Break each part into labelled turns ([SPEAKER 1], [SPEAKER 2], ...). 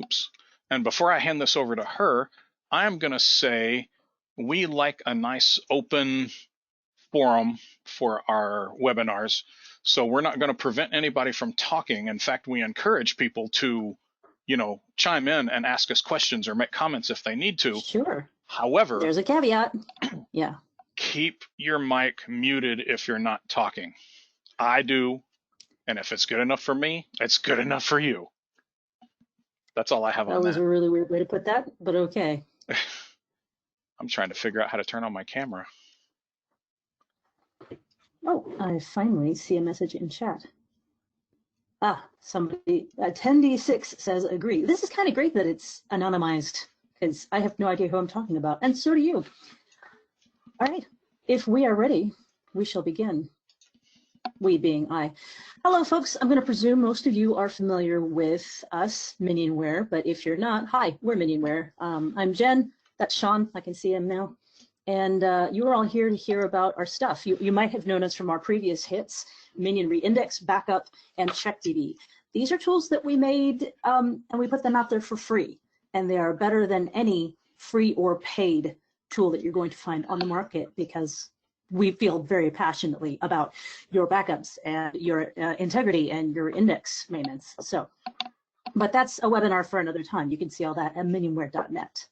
[SPEAKER 1] oops. And before I hand this over to her, I'm going to say we like a nice open forum for our webinars. So we're not going to prevent anybody from talking. In fact, we encourage people to, chime in and ask us questions or make comments if they need to.
[SPEAKER 2] Sure.
[SPEAKER 1] However,
[SPEAKER 2] there's a caveat. Yeah.
[SPEAKER 1] Keep your mic muted if you're not talking. I do. And if it's good enough for me, it's good enough for you. That's all I have on that.
[SPEAKER 2] That was a really weird way to put that, but okay.
[SPEAKER 1] I'm trying to figure out how to turn on my camera.
[SPEAKER 2] Oh, I finally see a message in chat. Somebody, attendee 6 says agree. This is kind of great that it's anonymized because I have no idea who I'm talking about, and so do you. All right, if we are ready, we shall begin. We being I. Hello, folks. I'm going to presume most of you are familiar with us, Minionware, but if you're not, hi, we're Minionware. I'm Jen. That's Sean. I can see him now. And you are all here to hear about our stuff. You might have known us from our previous hits, Minion Reindex, Backup, and CheckDB. These are tools that we made, and we put them out there for free. And they are better than any free or paid tool that you're going to find on the market because we feel very passionately about your backups and your integrity and your index maintenance. So, but that's a webinar for another time. You can see all that at minionware.net.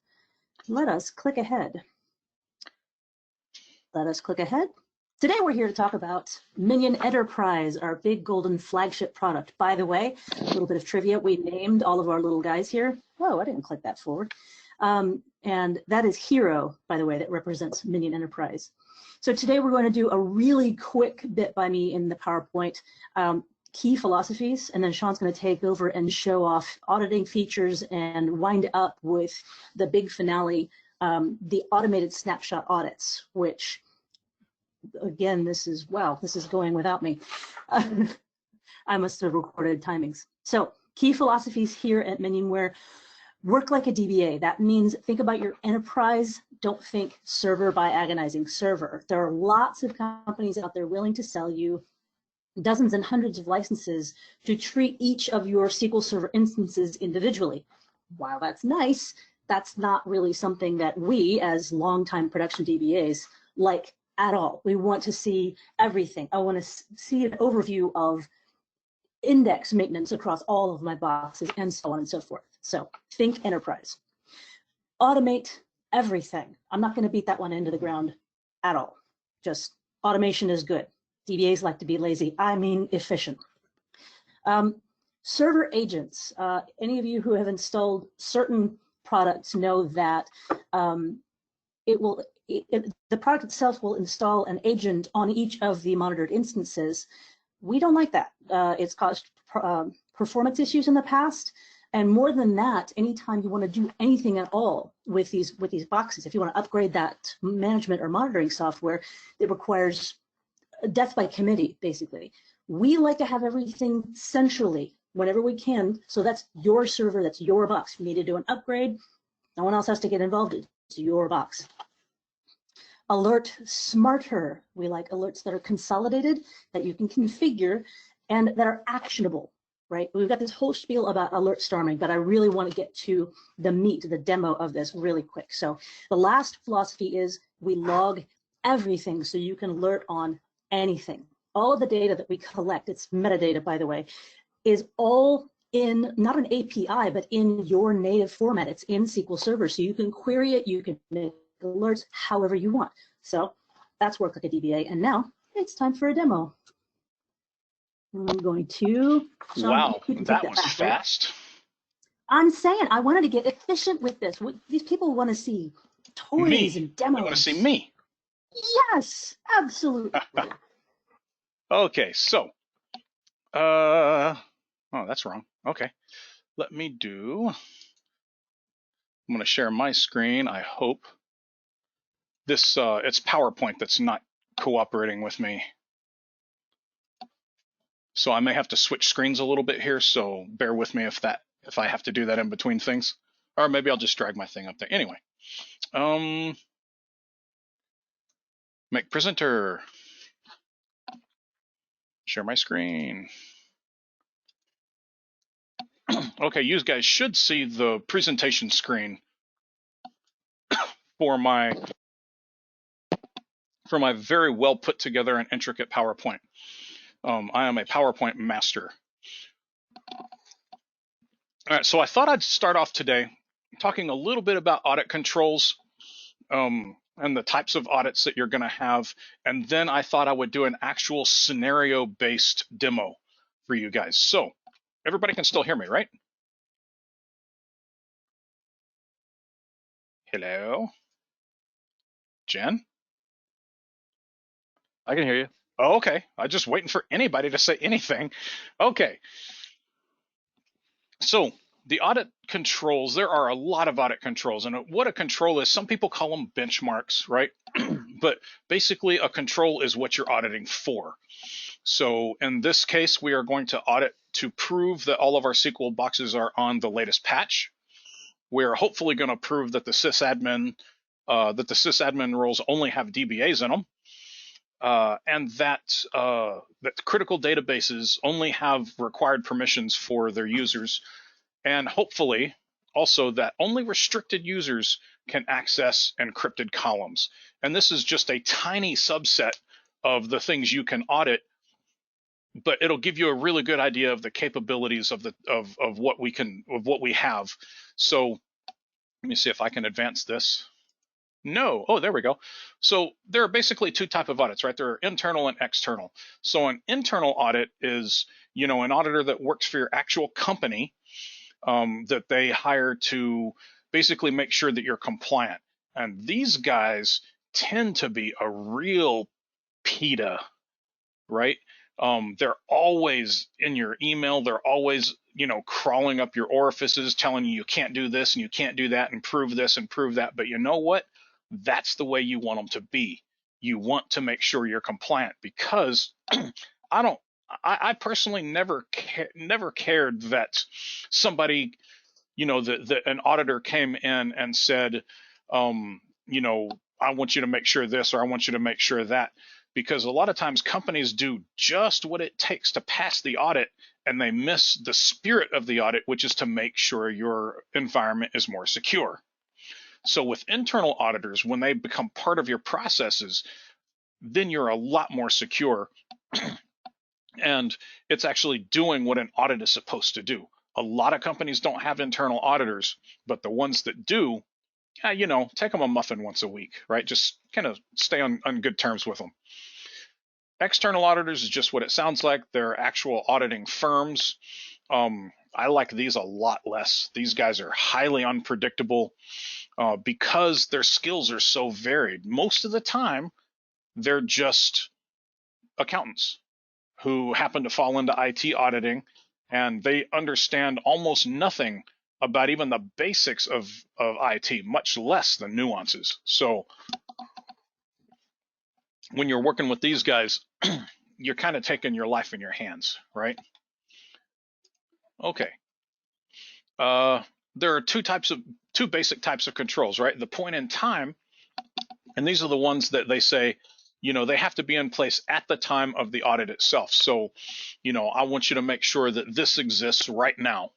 [SPEAKER 2] Let us click ahead. Let us click ahead. Today we're here to talk about Minion Enterprise, our big golden flagship product. By the way, a little bit of trivia, we named all of our little guys here. Whoa, I didn't click that forward. And that is Hero, by the way, that represents Minion Enterprise. So today we're going to do a really quick bit by me in the PowerPoint, key philosophies, and then Sean's going to take over and show off auditing features and wind up with the big finale, the automated snapshot audits, which, again, this is going without me. I must have recorded timings. So key philosophies here at Minionware. Work like a DBA. That means think about your enterprise. Don't think server by agonizing server. There are lots of companies out there willing to sell you dozens and hundreds of licenses to treat each of your SQL Server instances individually. While that's nice, that's not really something that we, as longtime production DBAs, like at all. We want to see everything. I want to see an overview of index maintenance across all of my boxes and so on and so forth. So think enterprise. Automate everything. I'm not going to beat that one into the ground at all. Just automation is good. DBAs like to be lazy. I mean efficient. Server agents. Any of you who have installed certain products know that the product itself will install an agent on each of the monitored instances. We don't like that. It's caused performance issues in the past. And more than that, anytime you want to do anything at all with these boxes, if you want to upgrade that management or monitoring software, it requires death by committee, basically. We like to have everything centrally whenever we can. So that's your server, that's your box. If you need to do an upgrade, no one else has to get involved. It's your box. Alert smarter. We like alerts that are consolidated, that you can configure, and that are actionable, right? We've got this whole spiel about alert storming, but I really want to get to the meat, the demo of this really quick. So the last philosophy is we log everything so you can alert on anything. All of the data that we collect, it's metadata, by the way, is all in, not an API, but in your native format. It's in SQL Server, so you can query it, you can make alerts however you want. So that's work like a DBA. And now it's time for a demo. I'm going to, Sean,
[SPEAKER 1] Wow,
[SPEAKER 2] you can
[SPEAKER 1] that
[SPEAKER 2] take
[SPEAKER 1] was
[SPEAKER 2] back,
[SPEAKER 1] fast.
[SPEAKER 2] Right? I'm saying I wanted to get efficient with this. These people want to see toys and demos.
[SPEAKER 1] They want to see me.
[SPEAKER 2] Yes, absolutely.
[SPEAKER 1] Okay, so, oh, that's wrong. Okay, let me do, I'm going to share my screen, I hope. This, it's PowerPoint that's not cooperating with me. So I may have to switch screens a little bit here, so bear with me if I have to do that in between things. Or maybe I'll just drag my thing up there. Anyway, make presenter. Share my screen. Okay, you guys should see the presentation screen for my very well put together and intricate PowerPoint. I am a PowerPoint master. All right, so I thought I'd start off today talking a little bit about audit controls and the types of audits that you're going to have. And then I thought I would do an actual scenario-based demo for you guys. So everybody can still hear me, right? Hello? Jen?
[SPEAKER 3] I can hear you.
[SPEAKER 1] Oh, okay. I'm just waiting for anybody to say anything. Okay. So the audit controls, there are a lot of audit controls. And what a control is, some people call them benchmarks, right? But basically a control is what you're auditing for. So in this case, we are going to audit to prove that all of our SQL boxes are on the latest patch. We're hopefully going to prove that the sysadmin roles only have DBAs in them. And that critical databases only have required permissions for their users, and hopefully also that only restricted users can access encrypted columns. And this is just a tiny subset of the things you can audit, but it'll give you a really good idea of the capabilities of what we have. So let me see if I can advance this. No. Oh, there we go. So there are basically two types of audits, right? There are internal and external. So an internal audit is, an auditor that works for your actual company that they hire to basically make sure that you're compliant. And these guys tend to be a real PETA, right? They're always in your email. They're always, crawling up your orifices, telling you can't do this and you can't do that and prove this and prove that. But you know what? That's the way you want them to be. You want to make sure you're compliant, because I personally never cared that somebody, that an auditor came in and said, I want you to make sure this, or I want you to make sure that, because a lot of times companies do just what it takes to pass the audit, and they miss the spirit of the audit, which is to make sure your environment is more secure. So with internal auditors, when they become part of your processes, then you're a lot more secure. And it's actually doing what an audit is supposed to do. A lot of companies don't have internal auditors, but the ones that do, take them a muffin once a week, right? Just kind of stay on good terms with them. External auditors is just what it sounds like. They're actual auditing firms. I like these a lot less. These guys are highly unpredictable because their skills are so varied. Most of the time, they're just accountants who happen to fall into IT auditing, and they understand almost nothing about even the basics of IT, much less the nuances. So when you're working with these guys, you're kind of taking your life in your hands, right? Okay. There are two basic types of controls, right? The point in time, and these are the ones that they say, they have to be in place at the time of the audit itself. So, I want you to make sure that this exists right now.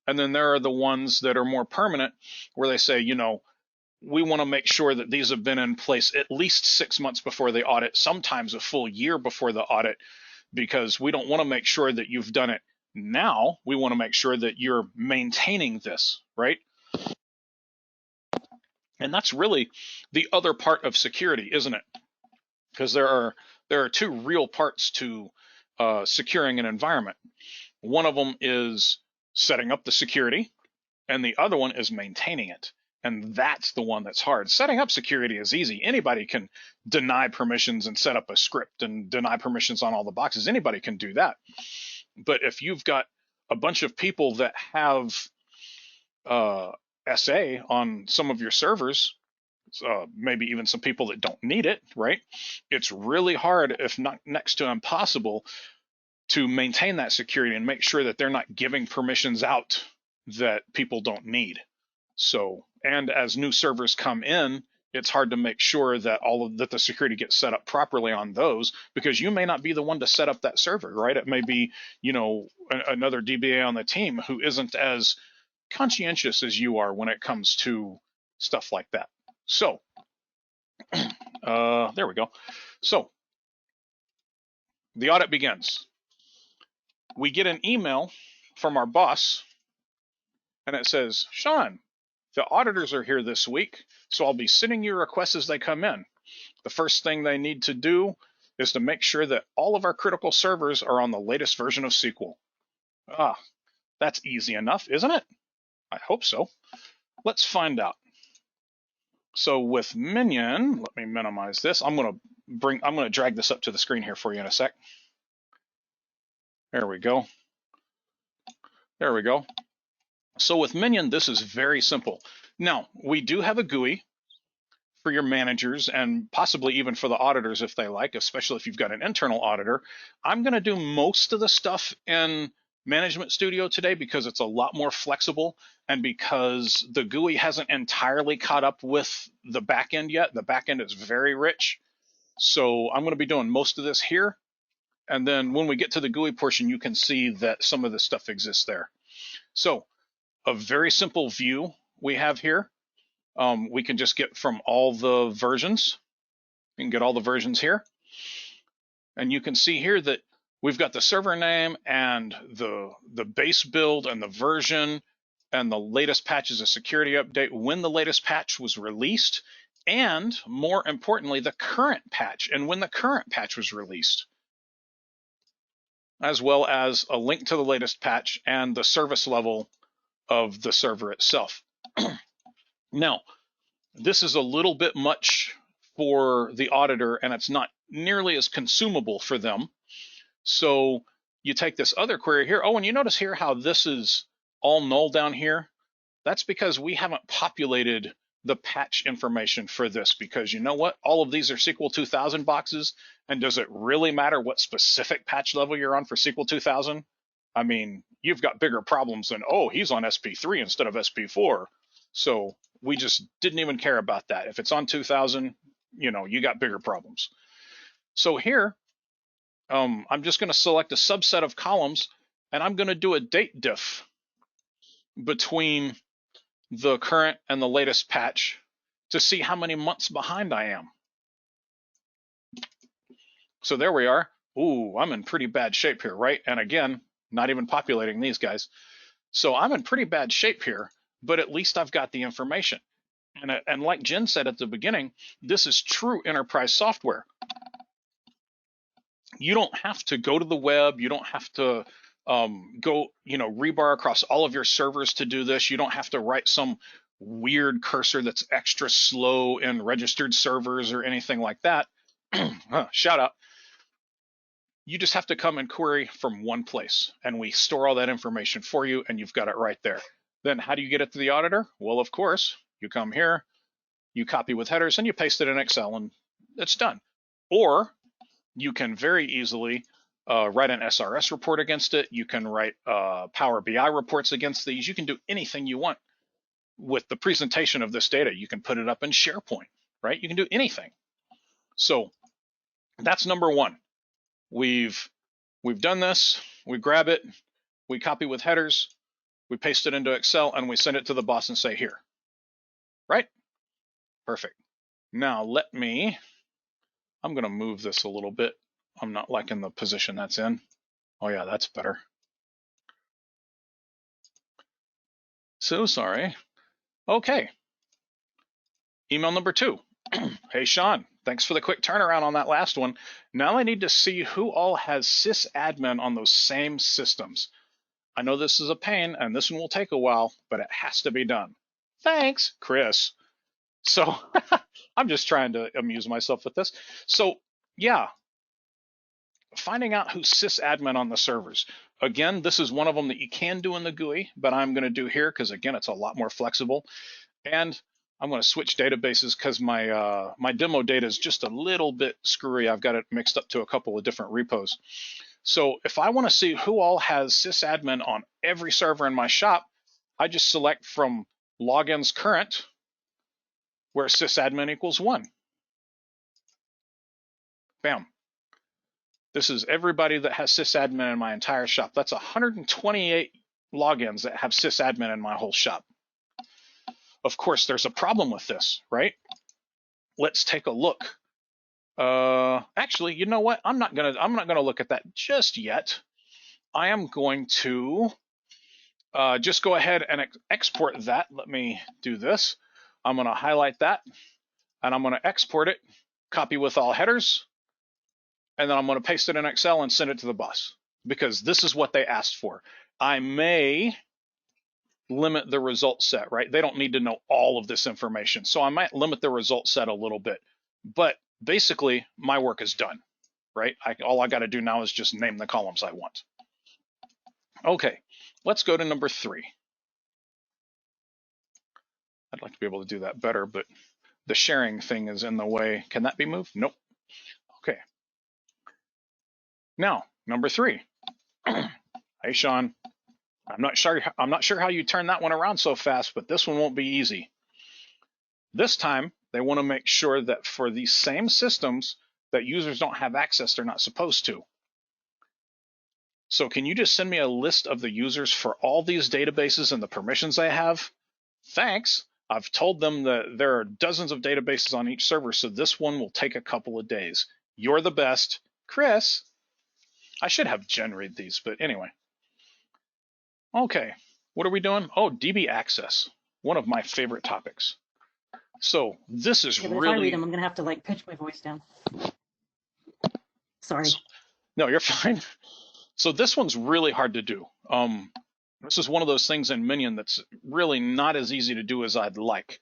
[SPEAKER 1] And then there are the ones that are more permanent, where they say, we want to make sure that these have been in place at least 6 months before the audit, sometimes a full year before the audit, because we don't want to make sure that you've done it now. We want to make sure that you're maintaining this, right? And that's really the other part of security, isn't it? Because there are two real parts to securing an environment. One of them is setting up the security, and the other one is maintaining it. And that's the one that's hard. Setting up security is easy. Anybody can deny permissions and set up a script and deny permissions on all the boxes. Anybody can do that. But if you've got a bunch of people that have SA on some of your servers, maybe even some people that don't need it, right? It's really hard, if not next to impossible, to maintain that security and make sure that they're not giving permissions out that people don't need. So, and as new servers come in, it's hard to make sure that that the security gets set up properly on those, because you may not be the one to set up that server, right? It may be, another DBA on the team who isn't as conscientious as you are when it comes to stuff like that. So there we go. So the audit begins. We get an email from our boss, and it says, Sean, the auditors are here this week, so I'll be sending you requests as they come in. The first thing they need to do is to make sure that all of our critical servers are on the latest version of SQL. That's easy enough, isn't it? I hope so. Let's find out. So with Minion, let me minimize this. I'm going to drag this up to the screen here for you in a sec. There we go. There we go. So with Minion, this is very simple. Now, we do have a GUI for your managers and possibly even for the auditors if they like, especially if you've got an internal auditor. I'm going to do most of the stuff in Management Studio today because it's a lot more flexible and because the GUI hasn't entirely caught up with the backend yet. The backend is very rich. So I'm going to be doing most of this here. And then when we get to the GUI portion, you can see that some of this stuff exists there. So a very simple view we have here. We can just get from all the versions. You can get all the versions here. And you can see here that we've got the server name and the base build and the version and the latest patch is a security update, when the latest patch was released, and more importantly, the current patch and when the current patch was released, as well as a link to the latest patch and the service level of the server itself. Now, this is a little bit much for the auditor and it's not nearly as consumable for them. So you take this other query here. Oh, and you notice here how this is all null down here. That's because we haven't populated the patch information for this, because you know what? All of these are SQL 2000 boxes. And does it really matter what specific patch level you're on for SQL 2000? I mean, you've got bigger problems than, oh, he's on SP3 instead of SP4. So we just didn't even care about that. If it's on 2000, you got bigger problems. So here, I'm just going to select a subset of columns and I'm going to do a date diff between the current and the latest patch to see how many months behind I am. So there we are. Ooh, I'm in pretty bad shape here, right? And again, not even populating these guys. So I'm in pretty bad shape here, but at least I've got the information. And like Jen said at the beginning, this is true enterprise software. You don't have to go to the web. You don't have to go, rebar across all of your servers to do this. You don't have to write some weird cursor that's extra slow in registered servers or anything like that. Shout out. You just have to come and query from one place, and we store all that information for you, and you've got it right there. Then how do you get it to the auditor? Well, of course, you come here, you copy with headers, and you paste it in Excel, and it's done. Or you can very easily write an SRS report against it. You can write Power BI reports against these. You can do anything you want with the presentation of this data. You can put it up in SharePoint, right? You can do anything. So that's number one. We've done this. We grab it, we copy with headers, we paste it into Excel, and we send it to the boss and say, here, right? Perfect. Now I'm going to move this a little bit. I'm not liking the position that's in. Oh yeah, that's better. So sorry. Okay. Email number 2. Hey, Sean, thanks for the quick turnaround on that last one. Now I need to see who all has sysadmin on those same systems. I know this is a pain and this one will take a while, but it has to be done. Thanks, Chris. So I'm just trying to amuse myself with this. So yeah, finding out who's sysadmin on the servers. Again, this is one of them that you can do in the GUI, but I'm going to do here because again, it's a lot more flexible. And I'm going to switch databases because my demo data is just a little bit screwy. I've got it mixed up to a couple of different repos. So if I want to see who all has sysadmin on every server in my shop, I just select from logins current, where sysadmin equals 1. Bam. This is everybody that has sysadmin in my entire shop. That's 128 logins that have sysadmin in my whole shop. Of course, there's a problem with this, right? Let's take a look. Actually, you know what? I'm not gonna look at that just yet. I am going to just go ahead and export that. Let me do this. I'm gonna highlight that, and I'm gonna export it, copy with all headers, and then I'm gonna paste it in Excel and send it to the boss, because this is what they asked for. I may limit the result set, right? They don't need to know all of this information. So I might limit the result set a little bit, but basically my work is done, right? All I got to do now is just name the columns I want. Okay, let's go to number 3. I'd like to be able to do that better, but the sharing thing is in the way. Can that be moved? Nope. Okay. Now, number 3. Hey, Sean. I'm not sure how you turn that one around so fast, but this one won't be easy. This time, they want to make sure that for these same systems that users don't have access they're not supposed to. So can you just send me a list of the users for all these databases and the permissions they have? Thanks. I've told them that there are dozens of databases on each server, so this one will take a couple of days. You're the best, Chris. I should have Jen read these, but anyway. Okay, what are we doing? Oh, DB access, one of my favorite topics. So this is really...
[SPEAKER 2] If I read them, I'm going to have to like pitch my voice down. Sorry.
[SPEAKER 1] No, you're fine. So this one's really hard to do. This is one of those things in Minion that's really not as easy to do as I'd like.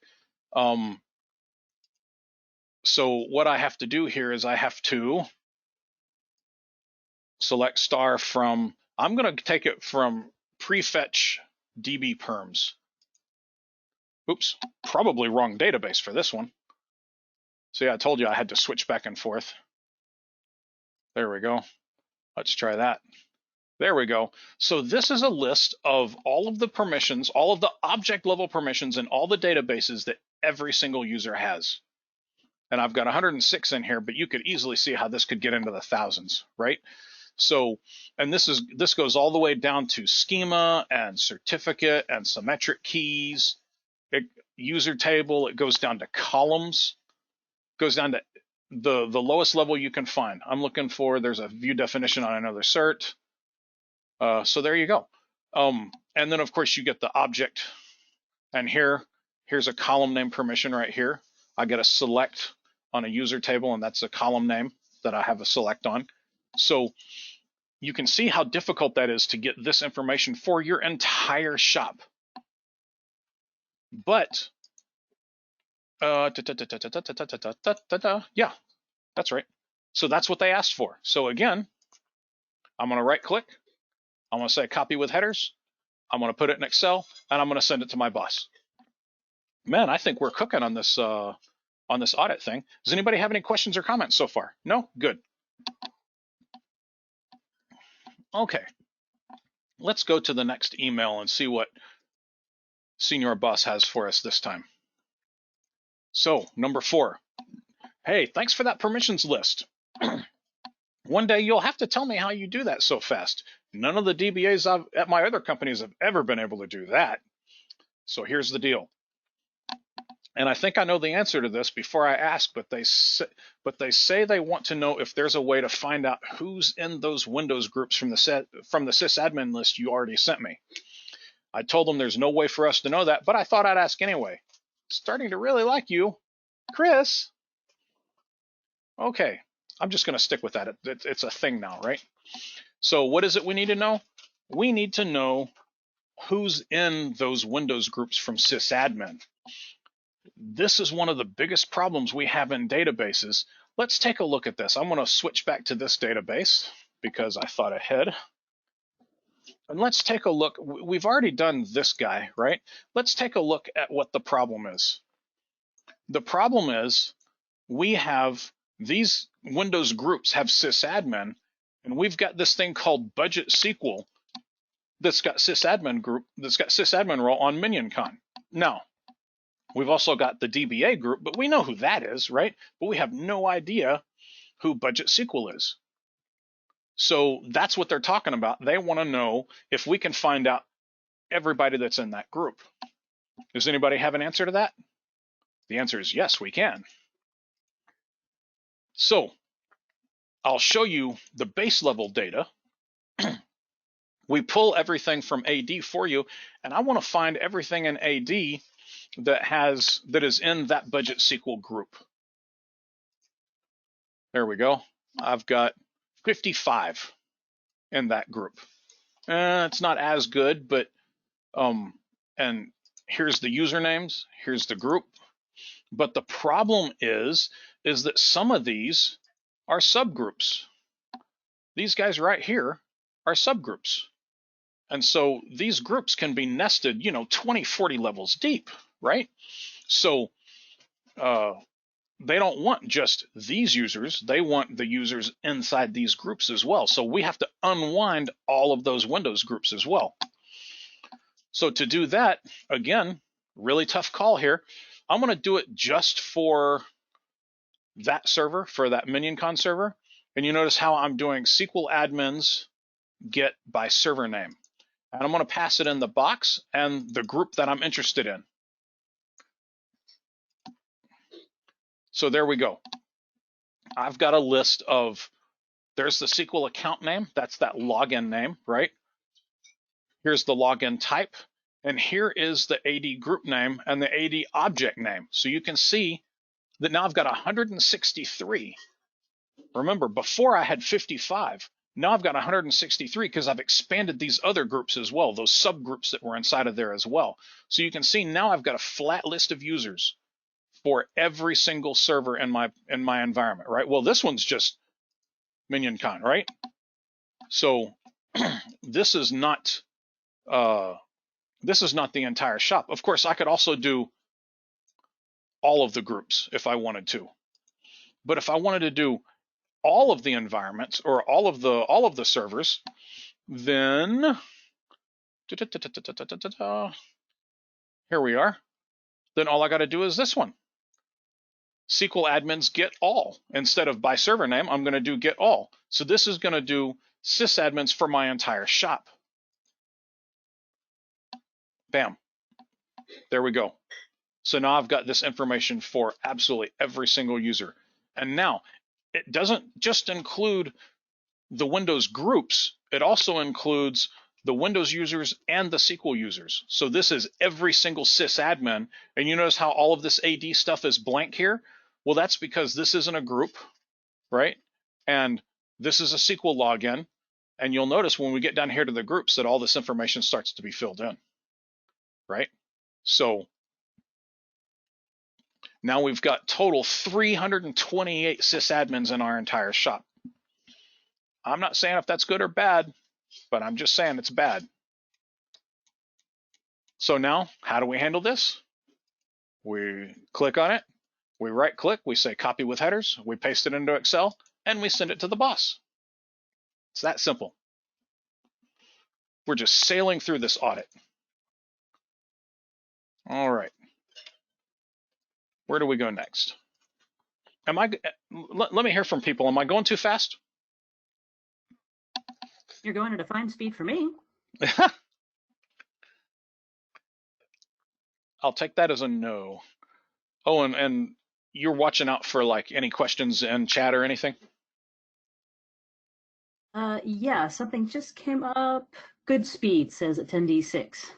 [SPEAKER 1] So what I have to do here is I have to select star from... I'm going to take it from prefetch DB perms. Oops, probably wrong database for this one. See, I told you I had to switch back and forth. There we go. Let's try that. There we go. So this is a list of all of the permissions, all of the object level permissions in all the databases that every single user has. And I've got 106 in here, but you could easily see how this could get into the thousands, right? So, and this goes all the way down to schema and certificate and symmetric keys, user table. It goes down to columns, goes down to the lowest level you can find. I'm looking for, there's a view definition on another cert. So there you go. And then of course you get the object, and here's a column name permission right here. I get a select on a user table, and that's a column name that I have a select on. So you can see how difficult that is to get this information for your entire shop. But, yeah, that's right. So that's what they asked for. So again, I'm going to right click. I'm going to say copy with headers. I'm going to put it in Excel, and I'm going to send it to my boss. Man, I think we're cooking on this audit thing. Does anybody have any questions or comments so far? No? Good. Okay. Let's go to the next email and see what Senior Boss has for us this time. So, number 4. Hey, thanks for that permissions list. One day you'll have to tell me how you do that so fast. None of the DBAs at my other companies have ever been able to do that. So here's the deal. And I think I know the answer to this before I ask, but they say they want to know if there's a way to find out who's in those Windows groups from the sysadmin list you already sent me. I told them there's no way for us to know that, but I thought I'd ask anyway. Starting to really like you, Chris. Okay, I'm just going to stick with that. It's a thing now, right? So what is it we need to know? We need to know who's in those Windows groups from sysadmin. This is one of the biggest problems we have in databases. Let's take a look at this. I'm going to switch back to this database because I thought ahead. And let's take a look. We've already done this guy, right? Let's take a look at what the problem is. The problem is we have these Windows groups have sysadmin, and we've got this thing called budget SQL that's got sysadmin role on MinionCon. Now, We've also got the DBA group, but we know who that is, right? But we have no idea who Budget SQL is. So that's what they're talking about. They want to know if we can find out everybody that's in that group. Does anybody have an answer to that? The answer is yes, we can. So I'll show you the base level data. We pull everything from AD for you, and I want to find everything in AD that is in that Budget SQL group. There we go. I've got 55 in that group. It's not as good, but and here's the usernames, here's the group. But the problem is that some of these are subgroups. These guys right here are subgroups. And so these groups can be nested, 20, 40 levels deep, right? So they don't want just these users, they want the users inside these groups as well. So we have to unwind all of those Windows groups as well. So to do that, again, really tough call here. I'm going to do it just for that server, for that MinionCon server. And you notice how I'm doing SQL admins get by server name. And I'm going to pass it in the box and the group that I'm interested in. So there we go. I've got a list of, there's the SQL account name. That's that login name, right? Here's the login type. And here is the AD group name and the AD object name. So you can see that now I've got 163. Remember, before I had 55. Now I've got 163 because I've expanded these other groups as well, those subgroups that were inside of there as well. So you can see now I've got a flat list of users for every single server in my environment, right? Well, this one's just MinionCon, right? So this is not the entire shop. Of course, I could also do all of the groups if I wanted to. But if I wanted to do all of the environments or all of the servers, then here we are. Then all I got to do is this one. SQL admins get all. Instead of by server name, I'm going to do get all. So this is going to do sysadmins for my entire shop. Bam. There we go. So now I've got this information for absolutely every single user. And now it doesn't just include the Windows groups, it also includes the Windows users and the SQL users. So this is every single sysadmin. And you notice how all of this AD stuff is blank here? Well, that's because this isn't a group, right? And this is a SQL login. And you'll notice when we get down here to the groups that all this information starts to be filled in, right? So now we've got total 328 sysadmins in our entire shop. I'm not saying if that's good or bad, but I'm just saying it's bad. So now, how do we handle this? We click on it, we right click, we say copy with headers, we paste it into Excel, and we send it to the boss. It's that simple. We're just sailing through this audit. All right. Where do we go next? Let me hear from people. Am I going too fast?
[SPEAKER 2] You're going at a fine speed for me.
[SPEAKER 1] I'll take that as a no. Oh, and you're watching out for like any questions in chat or anything?
[SPEAKER 2] Yeah, something just came up. Good speed, says attendee 6.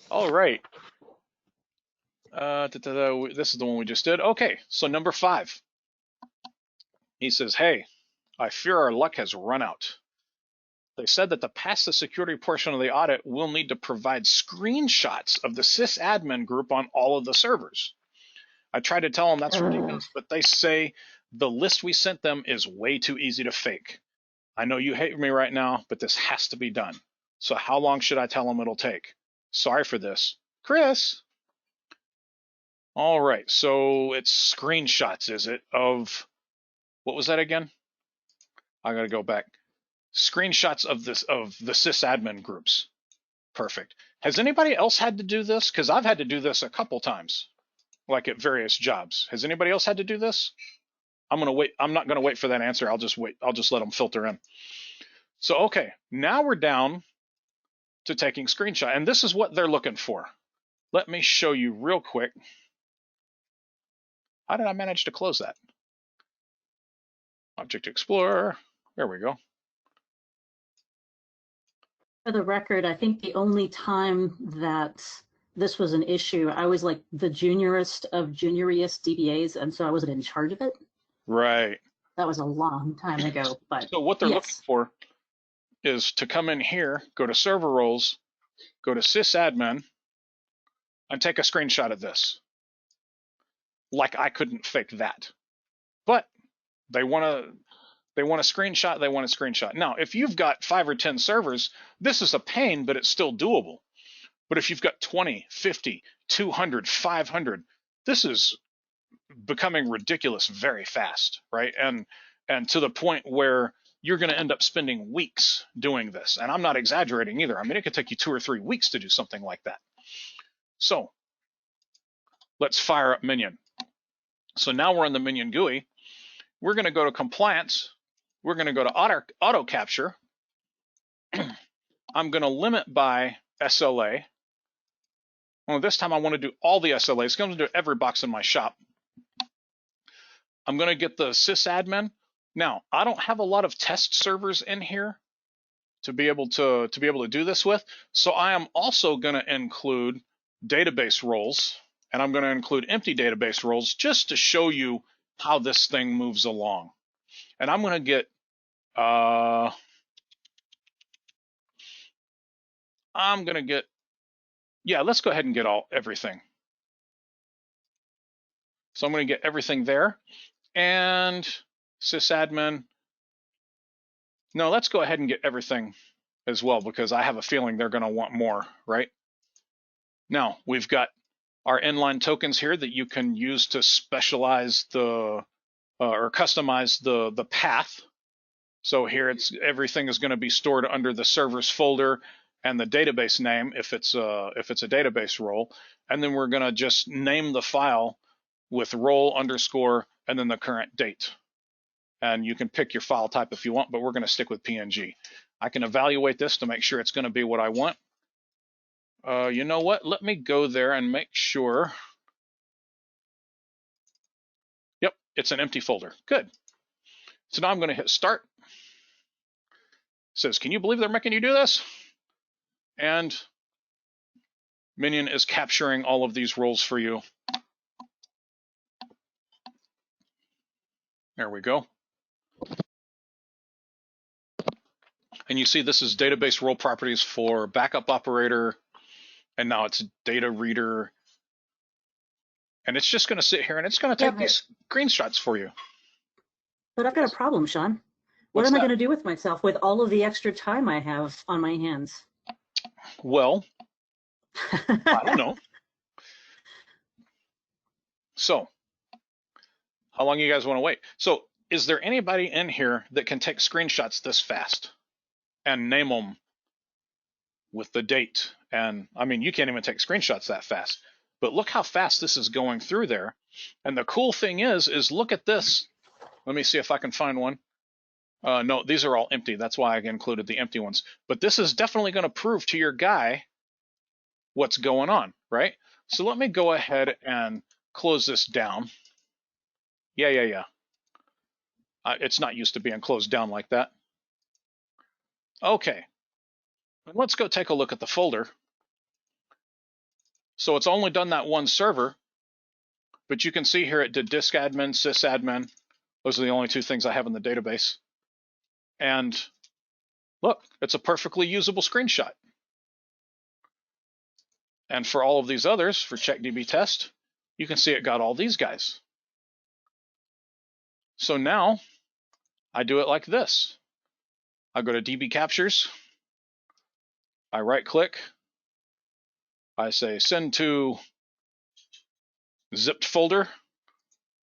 [SPEAKER 1] All right. This is the one we just did. Okay, so number 5. He says, hey, I fear our luck has run out. They said that to pass the security portion of the audit, we'll need to provide screenshots of the sysadmin group on all of the servers. I tried to tell them that's ridiculous, but they say the list we sent them is way too easy to fake. I know you hate me right now, but this has to be done. So how long should I tell them it'll take? Sorry for this. Chris. All right, so it's screenshots, is it, of, what was that again? I gotta go back. Screenshots of the sysadmin groups. Perfect. Has anybody else had to do this? Because I've had to do this a couple times, like at various jobs. Has anybody else had to do this? I'm gonna wait. I'm not gonna wait for that answer. I'll just wait. I'll just let them filter in. So, okay, now we're down to taking screenshot, and this is what they're looking for. Let me show you real quick. How did I manage to close that? Object Explorer. There we go.
[SPEAKER 2] For the record, I think the only time that this was an issue, I was like the juniorest of juniorest DBAs, and so I wasn't in charge of it.
[SPEAKER 1] Right.
[SPEAKER 2] That was a long time ago, but
[SPEAKER 1] so what they're looking for is to come in here, go to server roles, go to sysadmin, and take a screenshot of this. Like I couldn't fake that. But they want a screenshot, they want a screenshot. Now, if you've got 5 or 10 servers, this is a pain, but it's still doable. But if you've got 20, 50, 200, 500, this is becoming ridiculous very fast, right? And to the point where you're going to end up spending weeks doing this. And I'm not exaggerating either. I mean, it could take you 2 or 3 weeks to do something like that. So let's fire up Minion. So now we're in the Minion GUI. We're going to go to compliance. We're going to go to auto capture. I'm going to limit by SLA. Well, this time I want to do all the SLAs. I'm going to do every box in my shop. I'm going to get the sysadmin. Now, I don't have a lot of test servers in here to be able to do this with. So I am also going to include database roles, and I'm going to include empty database roles just to show you how this thing moves along. And I'm going to get yeah, let's go ahead and get everything. So I'm going to get everything there. And sysadmin. No, let's go ahead and get everything as well, because I have a feeling they're going to want more, right? Now, we've got our inline tokens here that you can use to specialize the or customize the path. So here everything is going to be stored under the servers folder and the database name if it's a database role, and then we're going to just name the file with role underscore and then the current date. And you can pick your file type if you want, but we're going to stick with PNG. I can evaluate this to make sure it's going to be what I want. You know what? Let me go there and make sure. Yep, it's an empty folder. Good. So now I'm going to hit start. It says, can you believe they're making you do this? And Minion is capturing all of these roles for you. There we go. And you see this is database role properties for backup operator, and now it's data reader. And it's just going to sit here and it's going to take these screenshots for you.
[SPEAKER 2] But I've got a problem, Sean. What am I going to do with myself with all of the extra time I have on my hands?
[SPEAKER 1] Well, I don't know. So, how long you guys want to wait? So, is there anybody in here that can take screenshots this fast and name them with the date? And I mean, you can't even take screenshots that fast, but look how fast this is going through there. And the cool thing is look at this. Let me see if I can find one. No, these are all empty. That's why I included the empty ones. But this is definitely going to prove to your guy what's going on, right? So let me go ahead and close this down. Yeah. It's not used to being closed down like that. Okay, let's go take a look at the folder. So it's only done that one server, but you can see here it did disk admin, sysadmin. Those are the only 2 things I have in the database. And look, it's a perfectly usable screenshot. And for all of these others, for CheckDB test, you can see it got all these guys. So now I do it like this. I go to DB captures. I right click. I say send to zipped folder.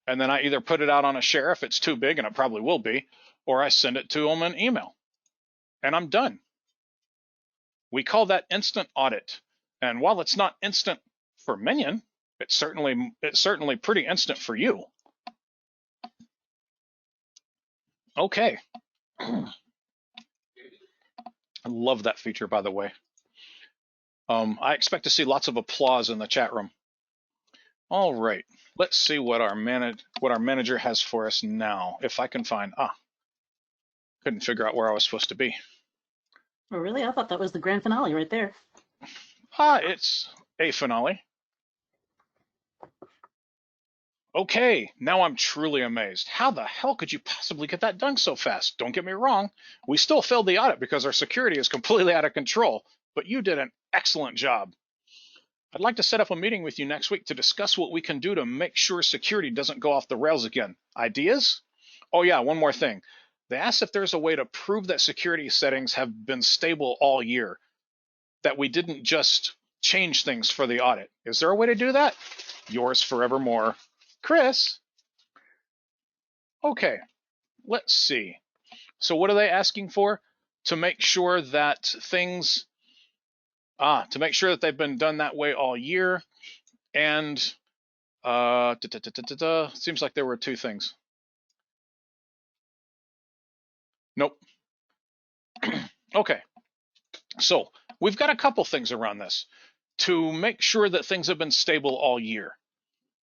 [SPEAKER 1] And then I either put it out on a share if it's too big, and it probably will be, or I send it to them in email. And I'm done. We call that instant audit. And while it's not instant for Minion, it's certainly pretty instant for you. Okay. I love that feature, by the way. I expect to see lots of applause in the chat room. All right, let's see what our manager has for us now. If I can find, couldn't figure out where I was supposed to be.
[SPEAKER 2] Oh, really? I thought that was the grand finale right there.
[SPEAKER 1] It's a finale. Okay, now I'm truly amazed. How the hell could you possibly get that done so fast? Don't get me wrong, we still failed the audit because our security is completely out of control, but you did an excellent job. I'd like to set up a meeting with you next week to discuss what we can do to make sure security doesn't go off the rails again. Ideas? Oh yeah, one more thing. They asked if there's a way to prove that security settings have been stable all year, that we didn't just change things for the audit. Is there a way to do that? Yours forevermore, Chris. Okay, let's see. So what are they asking for? To make sure that things, to make sure that they've been done that way all year. And seems like there were two things. Nope. Okay, so we've got a couple things around this. To make sure that things have been stable all year.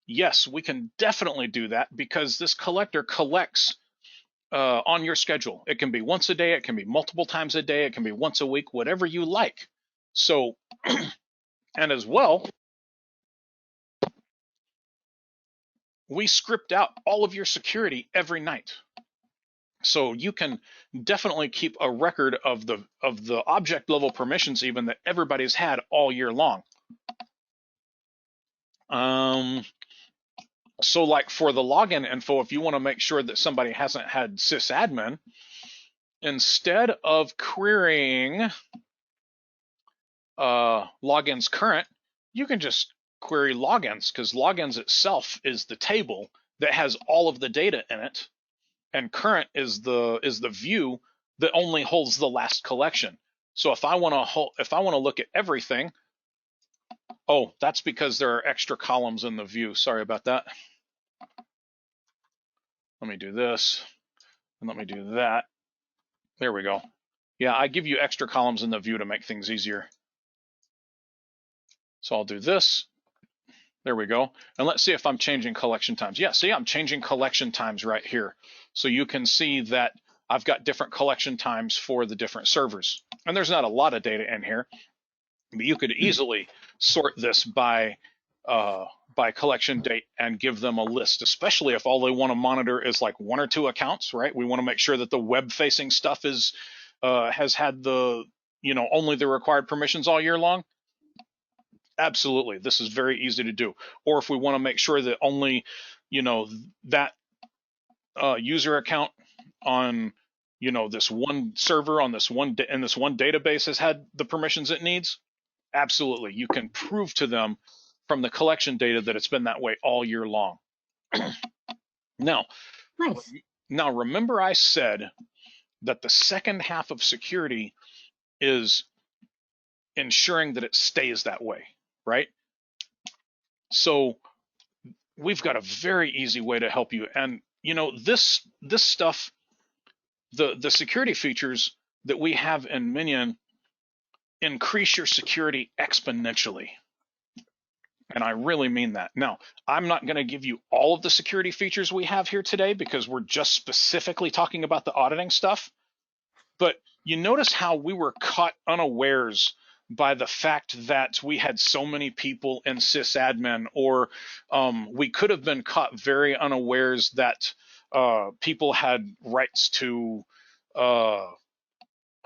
[SPEAKER 1] Yes, we can definitely do that because this collector collects on your schedule. It can be once a day, it can be multiple times a day, it can be once a week, whatever you like. So, and as well, we script out all of your security every night. So you can definitely keep a record of the object level permissions even that everybody's had all year long. So like for the login info, if you want to make sure that somebody hasn't had sysadmin, instead of querying logins current, you can just query logins, because logins itself is the table that has all of the data in it, and current is the view that only holds the last collection. So if I want to look at everything, oh, that's because there are extra columns in the view. Sorry about that. Let me do this, and let me do that. There we go. Yeah, I give you extra columns in the view to make things easier. So I'll do this. There we go. And let's see if I'm changing collection times. Yeah, see, I'm changing collection times right here. So you can see that I've got different collection times for the different servers. And there's not a lot of data in here, but you could easily sort this by collection date and give them a list, especially if all they want to monitor is like one or two accounts, right? We want to make sure that the web-facing stuff is has had the, only the required permissions all year long. Absolutely, this is very easy to do. Or if we want to make sure that only, that user account on, this one server on this one in this one database has had the permissions it needs. Absolutely, you can prove to them from the collection data that it's been that way all year long. Now,
[SPEAKER 2] nice.
[SPEAKER 1] Now remember I said that the second half of security is ensuring that it stays that way, right? So we've got a very easy way to help you. And this stuff, the security features that we have in Minion increase your security exponentially. And I really mean that. Now, I'm not going to give you all of the security features we have here today because we're just specifically talking about the auditing stuff. But you notice how we were caught unawares by the fact that we had so many people in sysadmin, or we could have been caught very unawares that people had rights to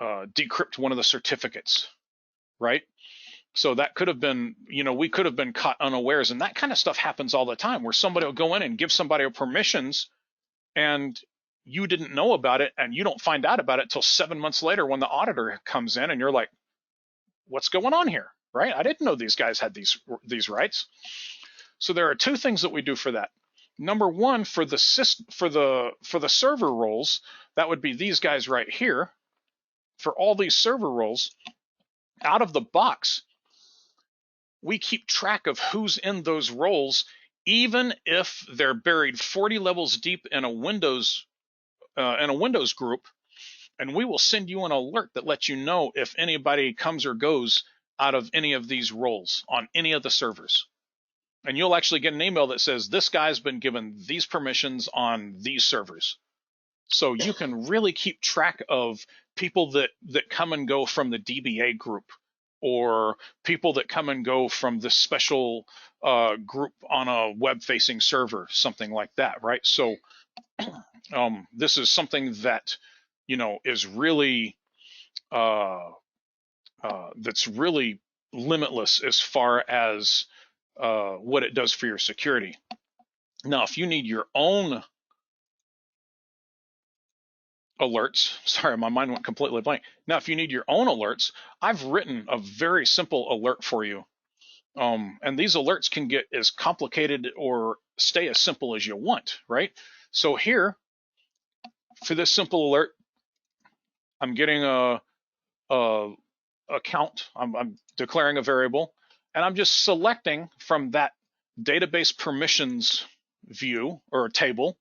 [SPEAKER 1] decrypt one of the certificates, right? So that could have been, we could have been caught unawares, and that kind of stuff happens all the time where somebody will go in and give somebody permissions and you didn't know about it, and you don't find out about it till 7 months later when the auditor comes in and you're like, what's going on here, right? I didn't know these guys had these rights. So there are two things that we do for that. Number one, for the server roles, that would be these guys right here. For all these server roles, out of the box, we keep track of who's in those roles, even if they're buried 40 levels deep in a Windows group, and we will send you an alert that lets you know if anybody comes or goes out of any of these roles on any of the servers. And you'll actually get an email that says this guy's been given these permissions on these servers. So you can really keep track of people that come and go from the DBA group, or people that come and go from this special group on a web-facing server, something like that, right? So this is something that, you know, is really that's really limitless as far as what it does for your security. Now, if you need your own alerts, sorry, my mind went completely blank. Now, if you need your own alerts, I've written a very simple alert for you. And these alerts can get as complicated or stay as simple as you want, right? So here, for this simple alert, I'm getting a count. I'm declaring a variable, and I'm just selecting from that database permissions view or table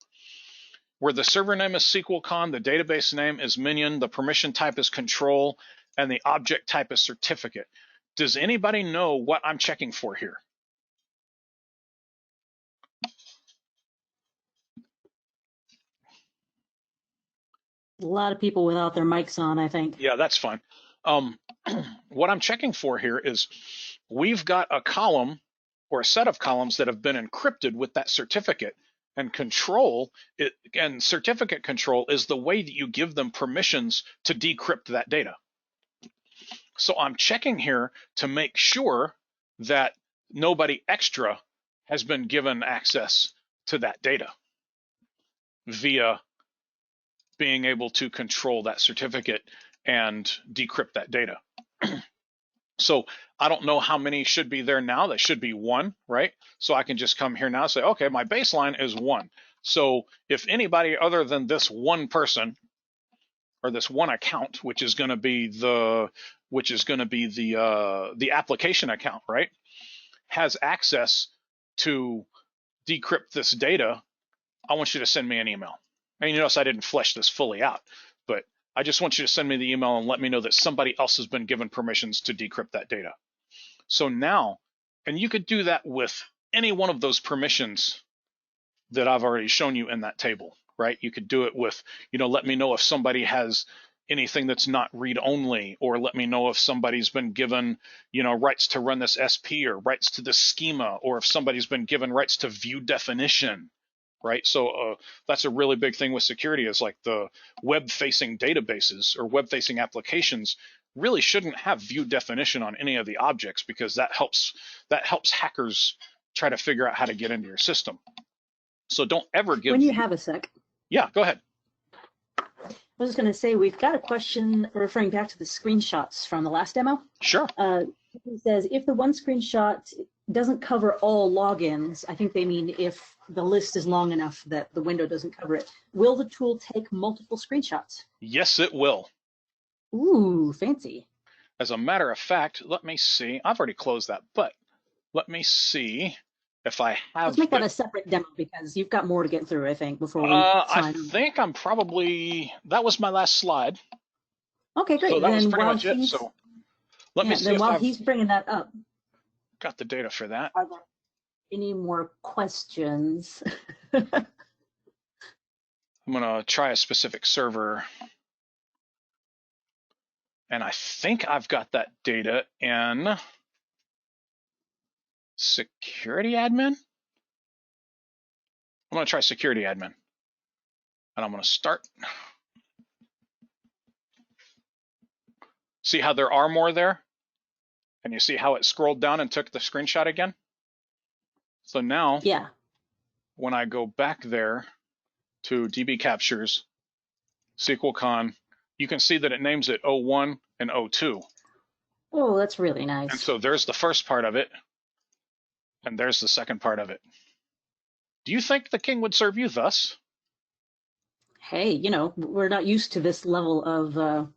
[SPEAKER 1] where the server name is SQLcon, the database name is Minion, the permission type is control, and the object type is certificate. Does anybody know what I'm checking for here?
[SPEAKER 2] A lot of people without their mics on, I think.
[SPEAKER 1] Yeah, that's fine. What I'm checking for here is we've got a column or a set of columns that have been encrypted with that certificate, and certificate control is the way that you give them permissions to decrypt that data. So I'm checking here to make sure that nobody extra has been given access to that data via being able to control that certificate and decrypt that data. So I don't know how many should be there now. That should be 1, right? So I can just come here now and say, okay, my baseline is 1. So if anybody other than this one person or this one account, which is going to be the application account, right, has access to decrypt this data, I want you to send me an email. And you notice I didn't flesh this fully out, but I just want you to send me the email and let me know that somebody else has been given permissions to decrypt that data. So now, and you could do that with any one of those permissions that I've already shown you in that table, right? You could do it with, let me know if somebody has anything that's not read only, or let me know if somebody's been given, rights to run this SP or rights to this schema, or if somebody's been given rights to view definition, right? So that's a really big thing with security, is like the web-facing databases or web-facing applications really shouldn't have view definition on any of the objects, because that helps hackers try to figure out how to get into your system. So don't ever give.
[SPEAKER 2] When you have a sec.
[SPEAKER 1] Yeah, go ahead.
[SPEAKER 2] I was just going to say, we've got a question referring back to the screenshots from the last demo.
[SPEAKER 1] Sure.
[SPEAKER 2] It says, if the one screenshot doesn't cover all logins, I think they mean if the list is long enough that the window doesn't cover it, will the tool take multiple screenshots?
[SPEAKER 1] Yes, it will.
[SPEAKER 2] Ooh, fancy.
[SPEAKER 1] As a matter of fact, let me see. I've already closed that, but let me see if I have.
[SPEAKER 2] Let's make that a separate demo, because you've got more to get through, I think, before we
[SPEAKER 1] I think I'm probably, that was my last slide.
[SPEAKER 2] Okay, great.
[SPEAKER 1] So that was pretty much it. So let me see.
[SPEAKER 2] Then while he's bringing that up,
[SPEAKER 1] got the data for that.
[SPEAKER 2] Are there any more questions?
[SPEAKER 1] I'm going to try a specific server. And I think I've got that data in security admin. I'm going to try security admin. And I'm going to start. See how there are more there? And you see how it scrolled down and took the screenshot again? So now,
[SPEAKER 2] yeah,
[SPEAKER 1] when I go back there to DB captures, SQLcon, you can see that it names it 01 and 02.
[SPEAKER 2] Oh, that's really nice.
[SPEAKER 1] And so there's the first part of it, and there's the second part of it. Do you think the king would serve you thus?
[SPEAKER 2] Hey, we're not used to this level of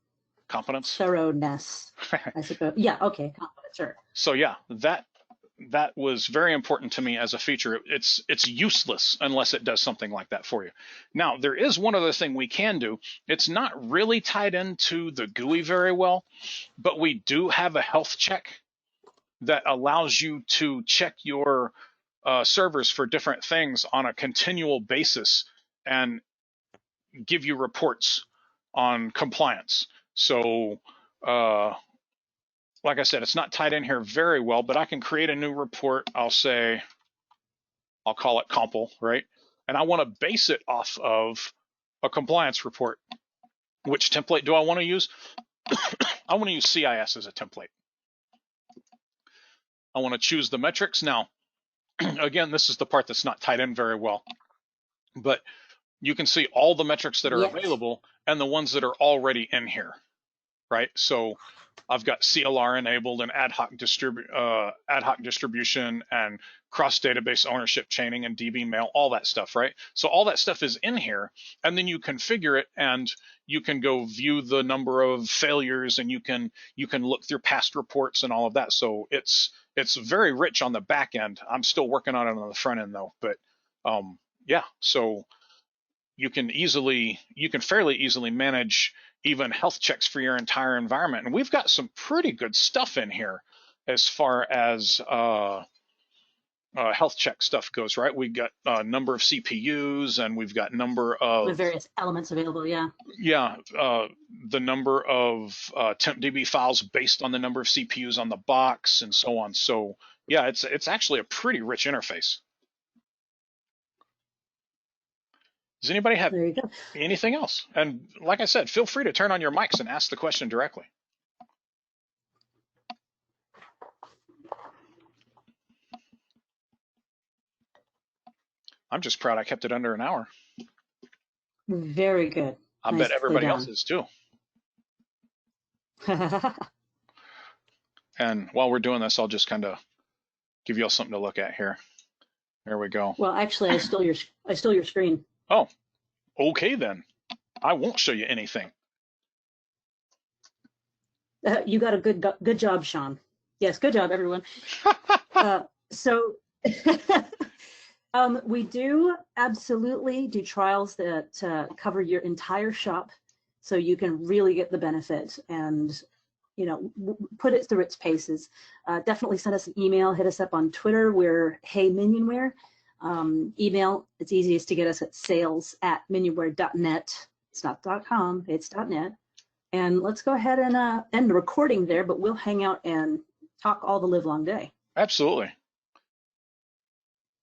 [SPEAKER 1] competence,
[SPEAKER 2] thoroughness, I suppose. Yeah, okay, competence, sure.
[SPEAKER 1] So yeah, that that was very important to me as a feature. It's useless unless it does something like that for you. Now, there is one other thing we can do. It's not really tied into the GUI very well, but we do have a health check that allows you to check your servers for different things on a continual basis and give you reports on compliance. So, like I said, it's not tied in here very well, but I can create a new report. I'll call it Compl, right? And I want to base it off of a compliance report. Which template do I want to use? I want to use CIS as a template. I want to choose the metrics. Now, again, this is the part that's not tied in very well, but you can see all the metrics that are available and the ones that are already in here, right? So I've got CLR enabled and ad hoc distribution and cross database ownership chaining and DB mail, all that stuff, right? So all that stuff is in here, and then you configure it and you can go view the number of failures, and you can look through past reports and all of that. So it's very rich on the back end. I'm still working on it on the front end though, but yeah, so you can fairly easily manage even health checks for your entire environment. And we've got some pretty good stuff in here as far as health check stuff goes, right? We've got a number of CPUs, and we've got number of
[SPEAKER 2] with various elements available. Yeah.
[SPEAKER 1] Yeah, the number of tempdb files based on the number of CPUs on the box and so on. So yeah, it's actually a pretty rich interface. Does anybody have anything else? And like I said, feel free to turn on your mics and ask the question directly. I'm just proud I kept it under an hour.
[SPEAKER 2] Very good.
[SPEAKER 1] I bet everybody else is too. And while we're doing this, I'll just kind of give you all something to look at here. There we go.
[SPEAKER 2] Well, actually, I stole your screen.
[SPEAKER 1] Oh, okay then. I won't show you anything.
[SPEAKER 2] You got a good job, Sean. Yes, good job, everyone. So we do absolutely do trials that cover your entire shop, so you can really get the benefit and put it through its paces. Definitely send us an email. Hit us up on Twitter. We're Hey Minionware. Email, it's easiest to get us at sales@minionware.net. It's not .com, it's .net. And let's go ahead and end the recording there, but we'll hang out and talk all the live long day.
[SPEAKER 1] Absolutely.